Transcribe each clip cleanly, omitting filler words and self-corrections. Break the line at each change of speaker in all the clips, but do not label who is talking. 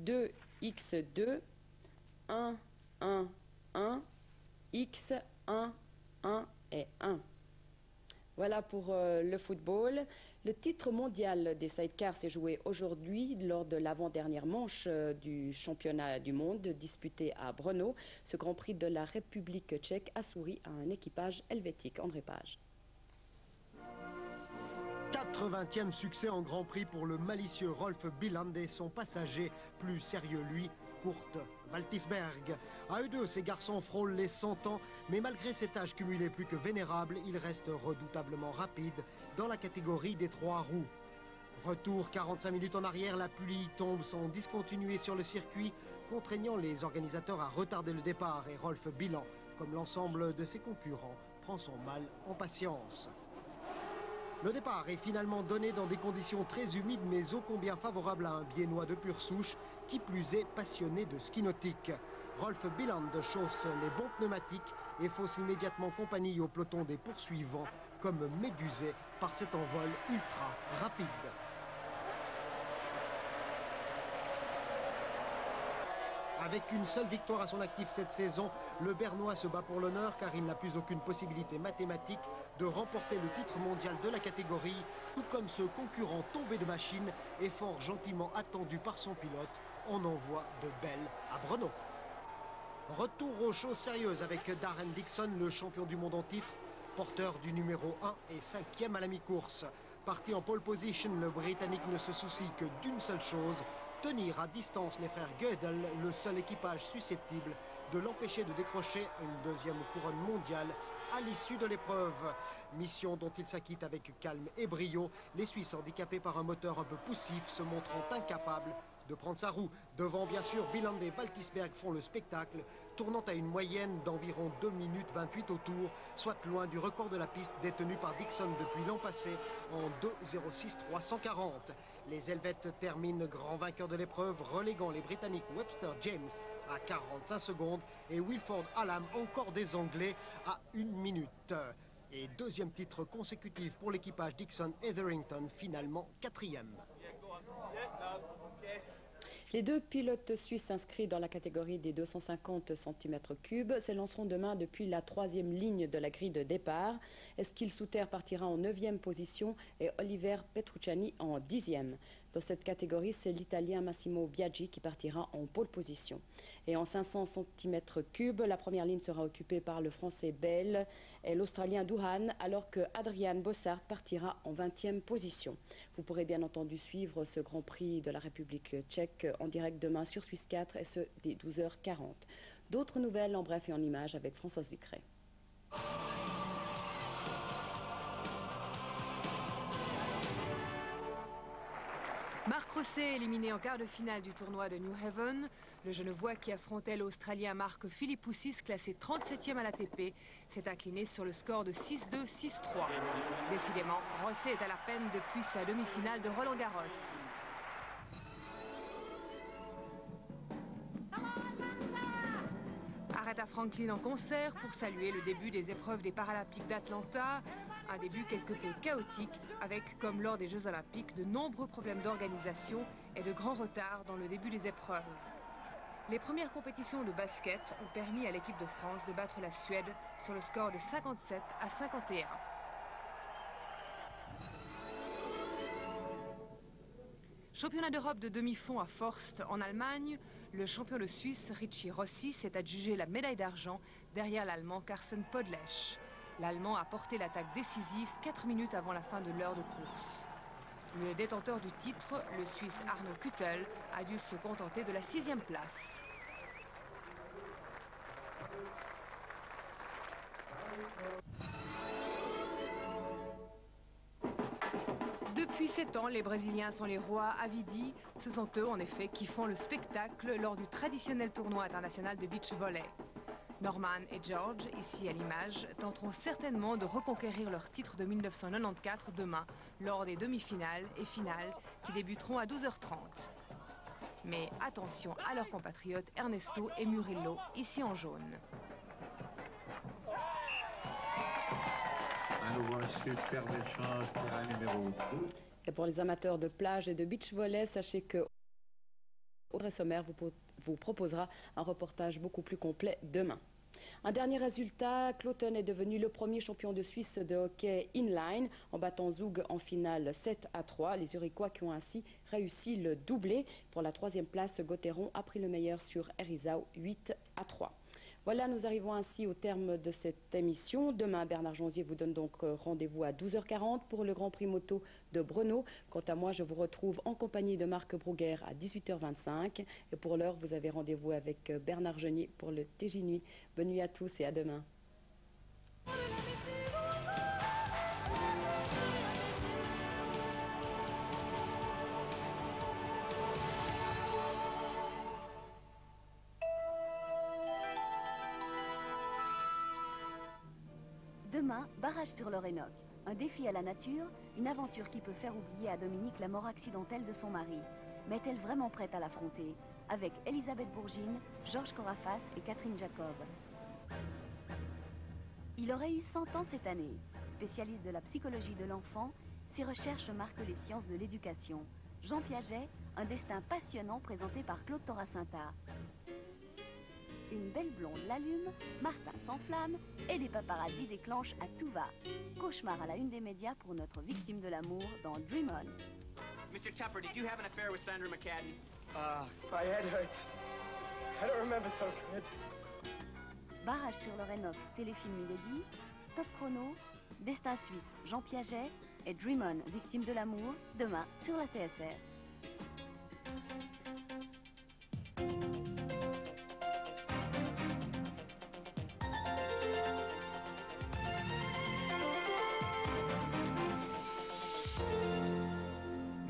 2, X2, 1, 1, 1, X, 1, 1 et 1. Voilà pour le football. Le titre mondial des sidecars s'est joué aujourd'hui lors de l'avant-dernière manche du championnat du monde disputé à Brno. Ce Grand Prix de la République tchèque a souri à un équipage helvétique. André Page.
80e succès en Grand Prix pour le malicieux Rolf Bieland et son passager, plus sérieux lui, Kurt Waltisberg. À eux deux, ces garçons frôlent les 100 ans, mais malgré cet âge cumulé plus que vénérable, ils restent redoutablement rapides dans la catégorie des 3 roues. Retour 45 minutes en arrière, la pluie tombe sans discontinuer sur le circuit, contraignant les organisateurs à retarder le départ et Rolf Bieland, comme l'ensemble de ses concurrents, prend son mal en patience. Le départ est finalement donné dans des conditions très humides mais ô combien favorables à un biennois de pure souche, qui plus est passionné de ski nautique. Rolf Bieland chausse les bons pneumatiques et fausse immédiatement compagnie au peloton des poursuivants, comme médusé par cet envol ultra rapide. Avec une seule victoire à son actif cette saison, le Bernois se bat pour l'honneur car il n'a plus aucune possibilité mathématique de remporter le titre mondial de la catégorie, tout comme ce concurrent tombé de machine et fort gentiment attendu par son pilote. On envoie de belles à Brno. Retour aux choses sérieuses avec Darren Dixon, le champion du monde en titre, porteur du numéro 1 et 5e à la mi-course. Parti en pole position, le Britannique ne se soucie que d'une seule chose, tenir à distance les frères Gödel, le seul équipage susceptible de l'empêcher de décrocher une deuxième couronne mondiale à l'issue de l'épreuve. Mission dont il s'acquitte avec calme et brio, les Suisses handicapés par un moteur un peu poussif se montrant incapables de prendre sa roue. Devant, bien sûr, Bieland et Waltisberg font le spectacle, tournant à une moyenne d'environ 2 minutes 28 au tour, soit loin du record de la piste détenu par Dixon depuis l'an passé en 2:06.340. Les Helvètes terminent grand vainqueurs de l'épreuve, reléguant les Britanniques Webster James à 45 secondes et Wilford Hallam, encore des Anglais, à 1 minute. Et deuxième titre consécutif pour l'équipage Dixon Etherington, finalement 4e.
Les deux pilotes suisses inscrits dans la catégorie des 250 cm3 s'élanceront demain depuis la 3e ligne de la grille de départ. Eskil Souter partira en 9e position et Oliver Petrucciani en 10e. Dans cette catégorie, c'est l'Italien Massimo Biaggi qui partira en pole position. Et en 500 cm3, la première ligne sera occupée par le Français Bell et l'Australien Doohan, alors que Adrian Bossart partira en 20e position. Vous pourrez bien entendu suivre ce Grand Prix de la République tchèque en direct demain sur Suisse 4 et ce dès 12h40. D'autres nouvelles en bref et en images avec Françoise Ducret.
Marc Rosset éliminé en quart de finale du tournoi de New Haven. Le Genevois qui affrontait l'Australien Marc Philippoussis, classé 37e à l'ATP, s'est incliné sur le score de 6-2, 6-3. Décidément, Rosset est à la peine depuis sa demi-finale de Roland-Garros. Aretha Franklin en concert pour saluer le début des épreuves des Paralympiques d'Atlanta. Un début quelque peu chaotique, avec, comme lors des Jeux Olympiques, de nombreux problèmes d'organisation et de grands retards dans le début des épreuves. Les premières compétitions de basket ont permis à l'équipe de France de battre la Suède sur le score de 57 à 51. Championnat d'Europe de demi-fond à Forst en Allemagne, le champion de Suisse Richie Rossi s'est adjugé la médaille d'argent derrière l'Allemand Carsten Podlesch. L'Allemand a porté l'attaque décisive 4 minutes avant la fin de l'heure de course. Le détenteur du titre, le Suisse Arno Küttel, a dû se contenter de la 6e place. Depuis 7 ans, les Brésiliens sont les rois à Vidi. Ce sont eux, en effet, qui font le spectacle lors du traditionnel tournoi international de beach volley. Norman et George, ici à l'image, tenteront certainement de reconquérir leur titre de 1994 demain, lors des demi-finales et finales qui débuteront à 12h30. Mais attention à leurs compatriotes Ernesto et Murillo, ici en jaune.
À nouveau un superbe échange pour un numéro 2.
Et pour les amateurs de plage et de beach volley, sachez que Audrey Sommer vous proposera un reportage beaucoup plus complet demain. Un dernier résultat, Kloten est devenu le premier champion de Suisse de hockey inline en battant Zug en finale 7-3. Les Zurichois qui ont ainsi réussi le doublé. Pour la troisième place, Gauthieron a pris le meilleur sur Herisau 8-3. Voilà, nous arrivons ainsi au terme de cette émission. Demain, Bernard Jonzier vous donne donc rendez-vous à 12h40 pour le Grand Prix moto de Brno. Quant à moi, je vous retrouve en compagnie de Marc Bruguère à 18h25. Et pour l'heure, vous avez rendez-vous avec Bernard Genier pour le TJ Nuit. Bonne nuit à tous et à demain.
Demain, barrage sur l'Orénoque. Un défi à la nature, une aventure qui peut faire oublier à Dominique la mort accidentelle de son mari. Mais est-elle vraiment prête à l'affronter? Avec Elisabeth Bourgine, Georges Corafas et Catherine Jacob. Il aurait eu 100 ans cette année. Spécialiste de la psychologie de l'enfant, ses recherches marquent les sciences de l'éducation. Jean Piaget, un destin passionnant présenté par Claude Toracinta. Une belle blonde l'allume, Martin s'enflamme et les paparazzis déclenchent à tout va. Cauchemar à la une des médias pour notre victime de l'amour dans Dream On.
Mr. Tupper, did you have an affair with Sandra McCadden?
My head hurts. I don't remember so good.
Barrage sur l'Orénoque, téléfilm Milady, Top Chrono, Destin suisse, Jean Piaget et Dream On, victime de l'amour, demain sur la TSR.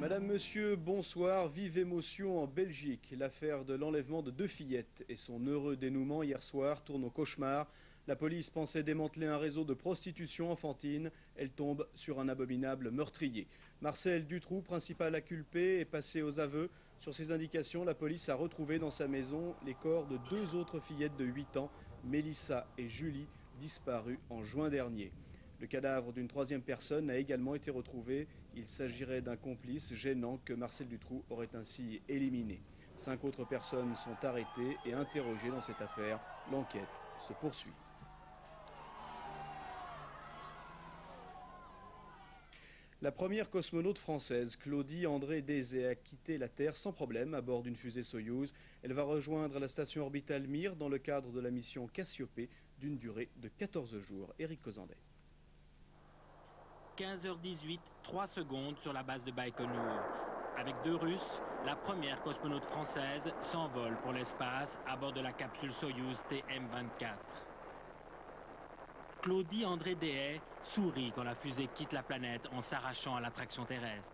Madame, Monsieur, bonsoir. Vive émotion en Belgique. L'affaire de l'enlèvement de 2 fillettes et son heureux dénouement hier soir tourne au cauchemar. La police pensait démanteler un réseau de prostitution enfantine. Elle tombe sur un abominable meurtrier. Marcel Dutroux, principal inculpé, est passé aux aveux. Sur ses indications, la police a retrouvé dans sa maison les corps de 2 autres fillettes de 8 ans, Mélissa et Julie, disparues en juin dernier. Le cadavre d'une 3e personne a également été retrouvé. Il s'agirait d'un complice gênant que Marcel Dutroux aurait ainsi éliminé. 5 autres personnes sont arrêtées et interrogées dans cette affaire. L'enquête se poursuit. La première cosmonaute française, Claudie André Desay, a quitté la Terre sans problème à bord d'une fusée Soyouz. Elle va rejoindre la station orbitale Mir dans le cadre de la mission Cassiopée d'une durée de 14 jours. Éric Cozandet.
15h18, 3 secondes sur la base de Baïkonour. Avec 2 Russes, la première cosmonaute française s'envole pour l'espace à bord de la capsule Soyouz TM-24. Claudie André Desay sourit quand la fusée quitte la planète en s'arrachant à l'attraction terrestre.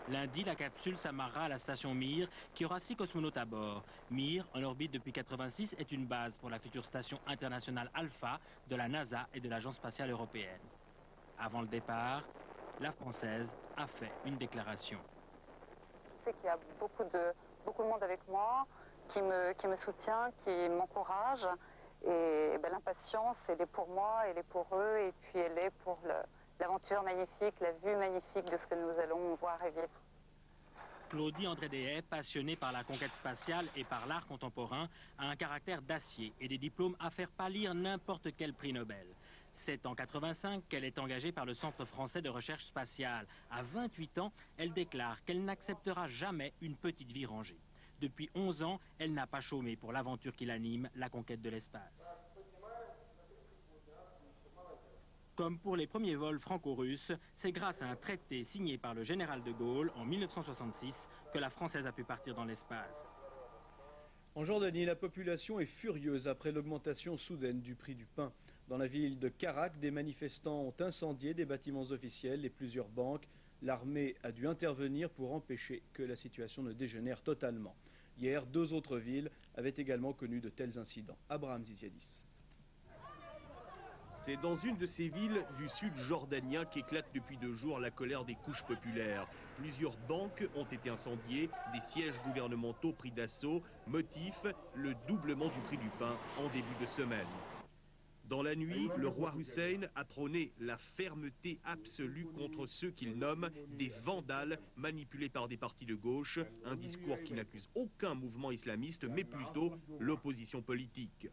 Lundi, la capsule s'amarrera à la station Mir, qui aura 6 cosmonautes à bord. Mir, en orbite depuis 1986, est une base pour la future station internationale Alpha de la NASA et de l'Agence spatiale européenne. Avant le départ, la Française a fait une déclaration.
Je sais qu'il y a beaucoup de monde avec moi, qui me soutient, qui m'encourage. Et ben, l'impatience, elle est pour moi, elle est pour eux, et puis elle est pour l'aventure magnifique, la vue magnifique de ce que nous allons voir et vivre.
Claudie André Desay, passionnée par la conquête spatiale et par l'art contemporain, a un caractère d'acier et des diplômes à faire pâlir n'importe quel prix Nobel. C'est en 1985 qu'elle est engagée par le Centre français de recherche spatiale. À 28 ans, elle déclare qu'elle n'acceptera jamais une petite vie rangée. Depuis 11 ans, elle n'a pas chômé pour l'aventure qui l'anime, la conquête de l'espace. Comme pour les premiers vols franco-russes, c'est grâce à un traité signé par le général de Gaulle en 1966 que la Française a pu partir dans l'espace.
En Jordanie, la population est furieuse après l'augmentation soudaine du prix du pain. Dans la ville de Karak, des manifestants ont incendié des bâtiments officiels et plusieurs banques. L'armée a dû intervenir pour empêcher que la situation ne dégénère totalement. Hier, 2 autres villes avaient également connu de tels incidents. Abraham Ziziadis.
C'est dans une de ces villes du sud jordanien qu'éclate depuis 2 jours la colère des couches populaires. Plusieurs banques ont été incendiées, des sièges gouvernementaux pris d'assaut, motif, le doublement du prix du pain en début de semaine. Dans la nuit, le roi Hussein a prôné la fermeté absolue contre ceux qu'il nomme des vandales manipulés par des partis de gauche, un discours qui n'accuse aucun mouvement islamiste, mais plutôt l'opposition politique.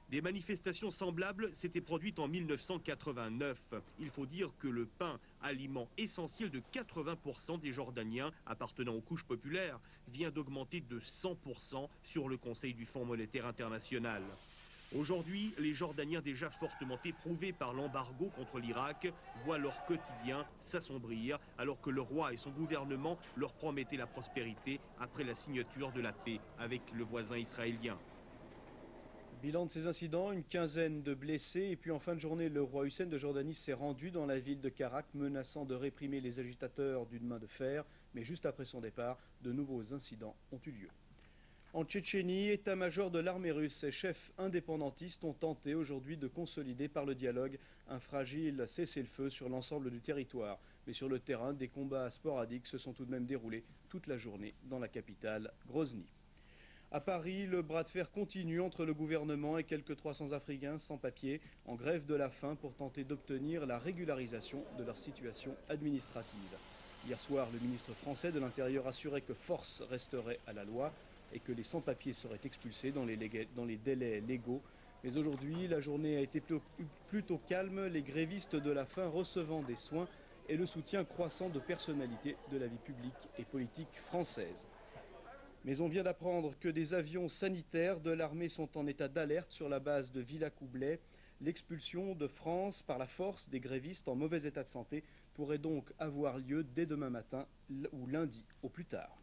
Des manifestations semblables s'étaient produites en 1989. Il faut dire que le pain, aliment essentiel de 80% des Jordaniens appartenant aux couches populaires, vient d'augmenter de 100% sur le Conseil du Fonds monétaire international. Aujourd'hui, les Jordaniens déjà fortement éprouvés par l'embargo contre l'Irak voient leur quotidien s'assombrir alors que le roi et son gouvernement leur promettaient la prospérité après la signature de la paix avec le voisin israélien.
Bilan de ces incidents, une quinzaine de blessés. Et puis en fin de journée, le roi Hussein de Jordanie s'est rendu dans la ville de Karak, menaçant de réprimer les agitateurs d'une main de fer. Mais juste après son départ, de nouveaux incidents ont eu lieu. En Tchétchénie, état-major de l'armée russe et chefs indépendantistes ont tenté aujourd'hui de consolider par le dialogue un fragile cessez-le-feu sur l'ensemble du territoire. Mais sur le terrain, des combats sporadiques se sont tout de même déroulés toute la journée dans la capitale, Grozny. À Paris, le bras de fer continue entre le gouvernement et quelques 300 Africains sans papier en grève de la faim pour tenter d'obtenir la régularisation de leur situation administrative. Hier soir, le ministre français de l'Intérieur assurait que force resterait à la loi et que les sans-papiers seraient expulsés dans les délais légaux. Mais aujourd'hui, la journée a été plutôt calme, les grévistes de la faim recevant des soins et le soutien croissant de personnalités de la vie publique et politique française. Mais on vient d'apprendre que des avions sanitaires de l'armée sont en état d'alerte sur la base de Villacoublay. L'expulsion de France par la force des grévistes en mauvais état de santé pourrait donc avoir lieu dès demain matin ou lundi au plus tard.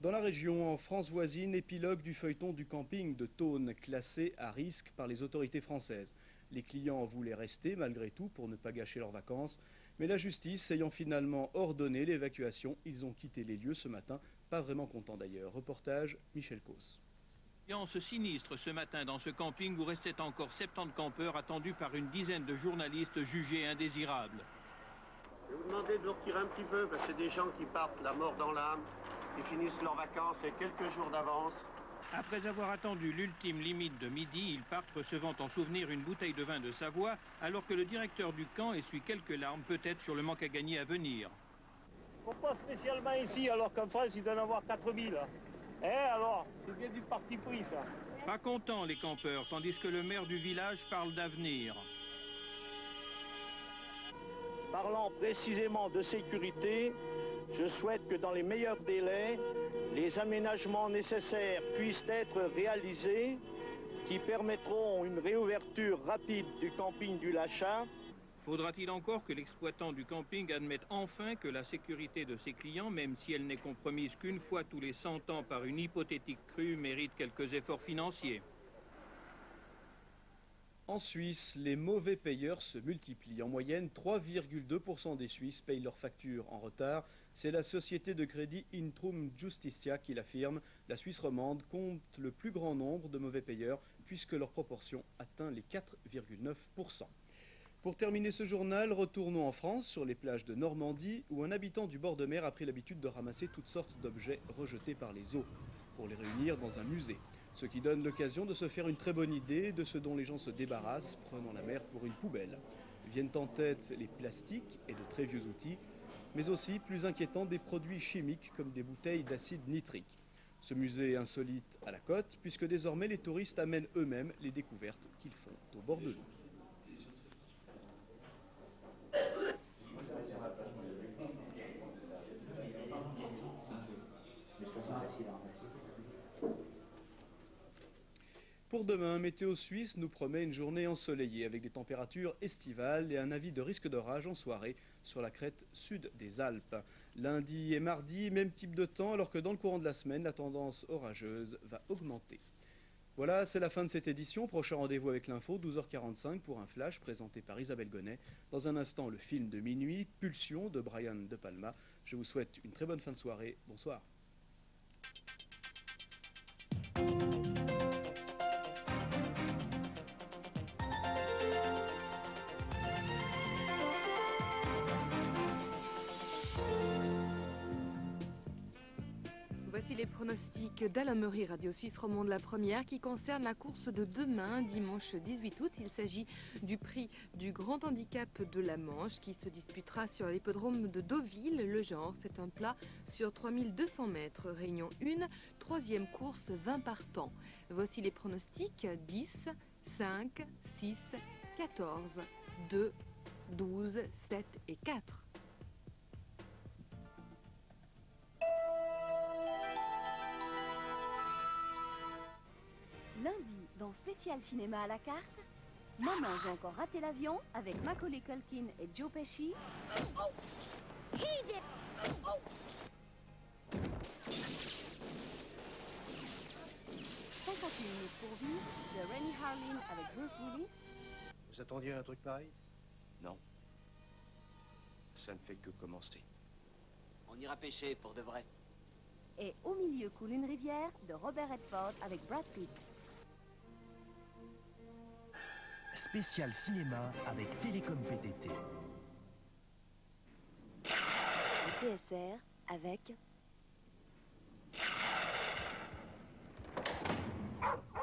Dans la région, en France voisine, épilogue du feuilleton du camping de Thônes, classé à risque par les autorités françaises. Les clients voulaient rester malgré tout pour ne pas gâcher leurs vacances, mais la justice ayant finalement ordonné l'évacuation, ils ont quitté les lieux ce matin, pas vraiment contents d'ailleurs. Reportage Michel Causse.
Ambiance sinistre ce matin dans ce camping où restaient encore 70 campeurs attendus par une dizaine de journalistes jugés indésirables.
Je vais vous demander de vous retirer un petit peu parce que c'est des gens qui partent la mort dans l'âme, qui finissent leurs vacances et quelques jours d'avance.
Après avoir attendu l'ultime limite de midi, ils partent recevant en souvenir une bouteille de vin de Savoie alors que le directeur du camp essuie quelques larmes peut-être sur le manque à gagner à venir.
Pourquoi spécialement ici alors qu'en France il doit en avoir 4000 Eh alors, c'est bien du parti pris ça.
Pas contents les campeurs, tandis que le maire du village parle d'avenir.
Parlant précisément de sécurité, je souhaite que dans les meilleurs délais, les aménagements nécessaires puissent être réalisés qui permettront une réouverture rapide du camping du Lachat.
Faudra-t-il encore que l'exploitant du camping admette enfin que la sécurité de ses clients, même si elle n'est compromise qu'une fois tous les 100 ans par une hypothétique crue, mérite quelques efforts financiers?
En Suisse, les mauvais payeurs se multiplient. En moyenne, 3,2% des Suisses payent leurs factures en retard. C'est la société de crédit Intrum Justitia qui l'affirme. La Suisse romande compte le plus grand nombre de mauvais payeurs puisque leur proportion atteint les 4,9%. Pour terminer ce journal, retournons en France, sur les plages de Normandie, où un habitant du bord de mer a pris l'habitude de ramasser toutes sortes d'objets rejetés par les eaux, pour les réunir dans un musée. Ce qui donne l'occasion de se faire une très bonne idée de ce dont les gens se débarrassent, prenant la mer pour une poubelle. Viennent en tête les plastiques et de très vieux outils, mais aussi, plus inquiétant, des produits chimiques comme des bouteilles d'acide nitrique. Ce musée est insolite à la côte, puisque désormais les touristes amènent eux-mêmes les découvertes qu'ils font au bord de l'eau. Pour demain, Météo Suisse nous promet une journée ensoleillée avec des températures estivales et un avis de risque d'orage en soirée sur la crête sud des Alpes. Lundi et mardi, même type de temps, alors que dans le courant de la semaine, la tendance orageuse va augmenter. Voilà, c'est la fin de cette édition. Prochain rendez-vous avec l'info, 12h45 pour un flash présenté par Isabelle Gonnet. Dans un instant, le film de minuit, Pulsion de Brian De Palma. Je vous souhaite une très bonne fin de soirée. Bonsoir.
Voici les pronostics d'Alain Meury, Radio Suisse romande, la première qui concerne la course de demain, dimanche 18 août. Il s'agit du prix du grand handicap de la Manche qui se disputera sur l'hippodrome de Deauville. Le genre, c'est un plat sur 3200 mètres. Réunion 1, troisième course, 20 partants. Voici les pronostics: 10, 5, 6, 14, 2, 12, 7 et 4.
Lundi, dans Spécial Cinéma à la carte, Maman, j'ai encore raté l'avion avec Macaulay Culkin et Joe Pesci. 58 minutes pour vivre de Rennie Harlin avec Bruce Willis.
Vous attendiez un truc pareil?
Non. Ça ne fait que commencer.
On ira pêcher pour de vrai.
Et Au milieu coule une rivière de Robert Redford avec Brad Pitt.
Spécial cinéma avec Télécom PTT.
Le TSR avec...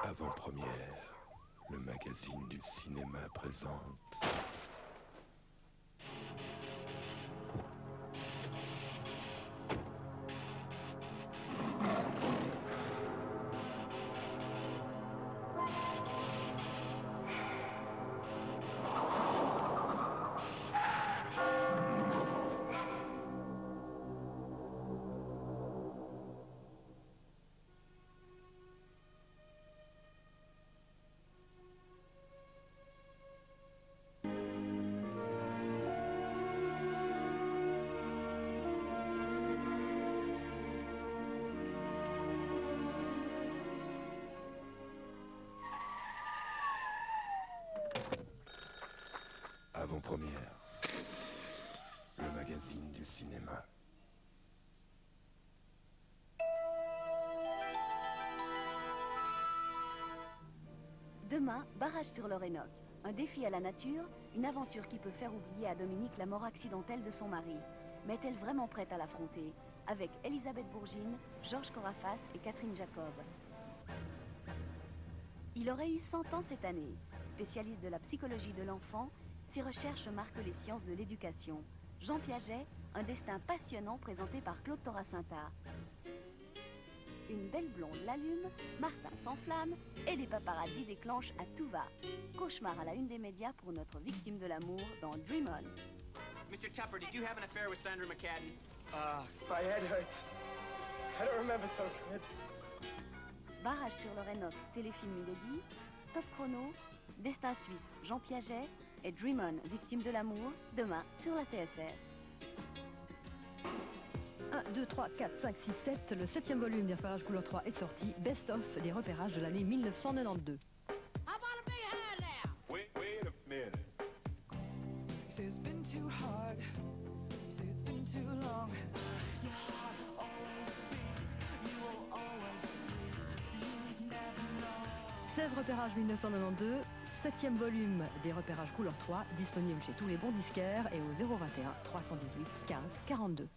Avant-première, le magazine du cinéma présente... Avant-première, le magazine du cinéma.
Demain, barrage sur l'Orénoque. Un défi à la nature, une aventure qui peut faire oublier à Dominique la mort accidentelle de son mari. Mais est-elle vraiment prête à l'affronter? Avec Elisabeth Bourgine, Georges Corafas et Catherine Jacob. Il aurait eu 100 ans cette année. Spécialiste de la psychologie de l'enfant, ses recherches marquent les sciences de l'éducation. Jean Piaget, un destin passionnant présenté par Claude Torrasinta. Une belle blonde l'allume, Martin s'enflamme et les paparazzis déclenchent à tout va. Cauchemar à la une des médias pour notre victime de l'amour dans Dream On.
Mr. Tupper, did you have an affair with Sandra McCadden?
My head hurts. I don't remember so good.
Barrage sur l'Orénoque, téléfilm inédit, Top Chrono, Destin suisse, Jean Piaget et Dream On, victime de l'amour, demain sur la TSR.
1, 2, 3, 4, 5, 6, 7, le 7e volume des repérages couleur 3 est sorti, Best of des repérages de l'année 1992.
Wait a minute.
You say it's been too hard. You say it's been too long. Your heart always beats. You will always sleep. You never know.
16 repérages 1992, 7e volume des repérages couleur 3, disponible chez tous les bons disquaires et au 021 318 15 42.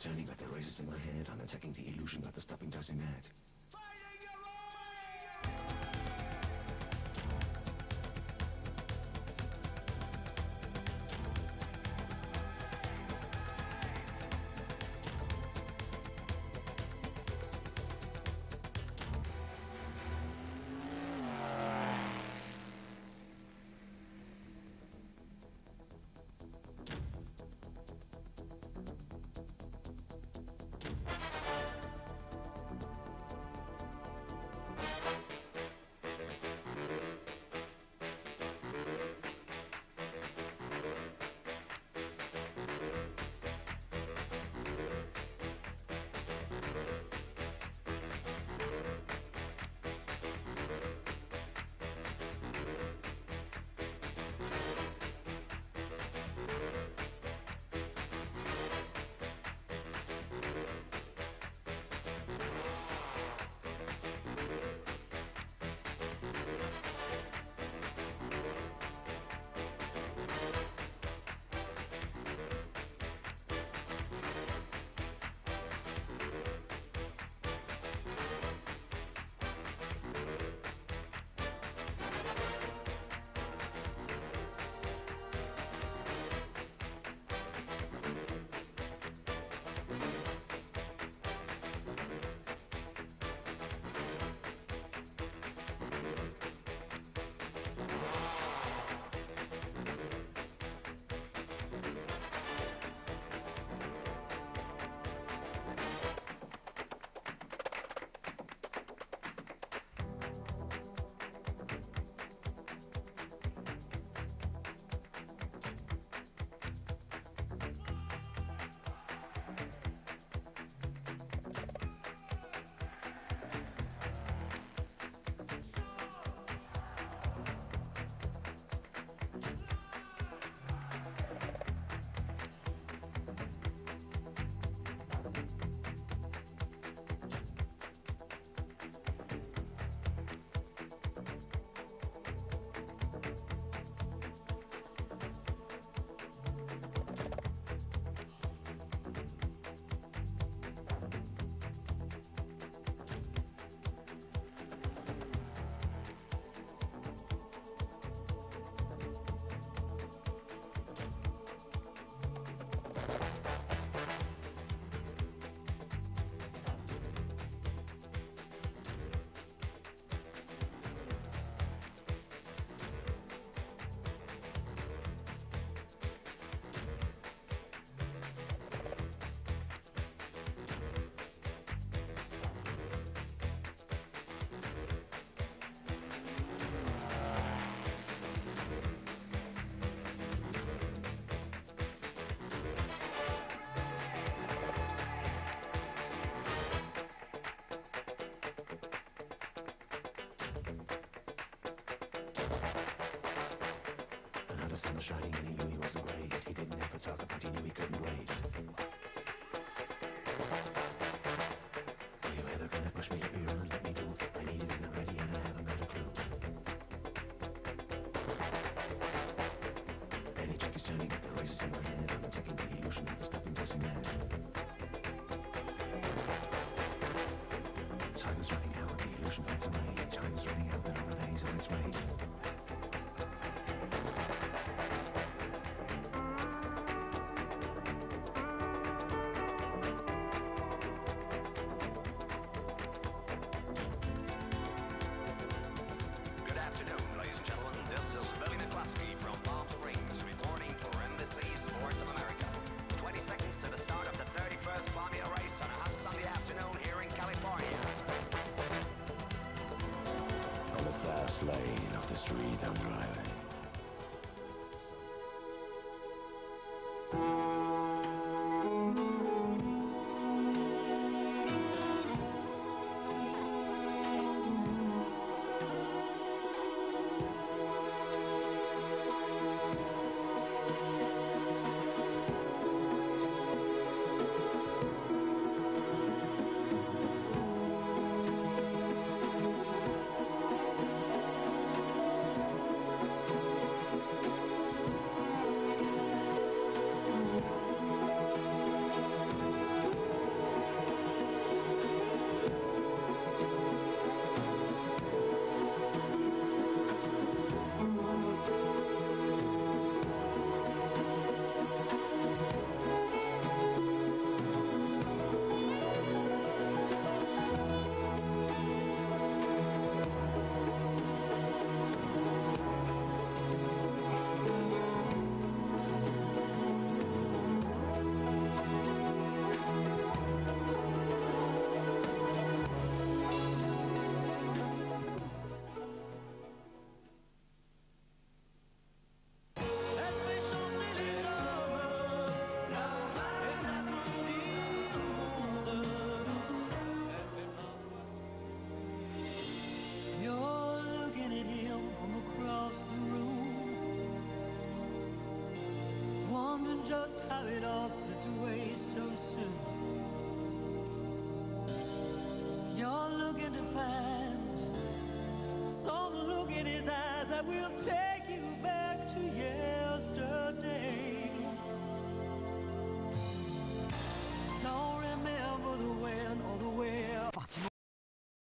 is turning like the razors in my head. I'm attacking the illusion, but the stopping does me mad. The sun was shining and he knew he wasn't great. He didn't have to talk about, he knew he couldn't wait. Were you ever gonna push me?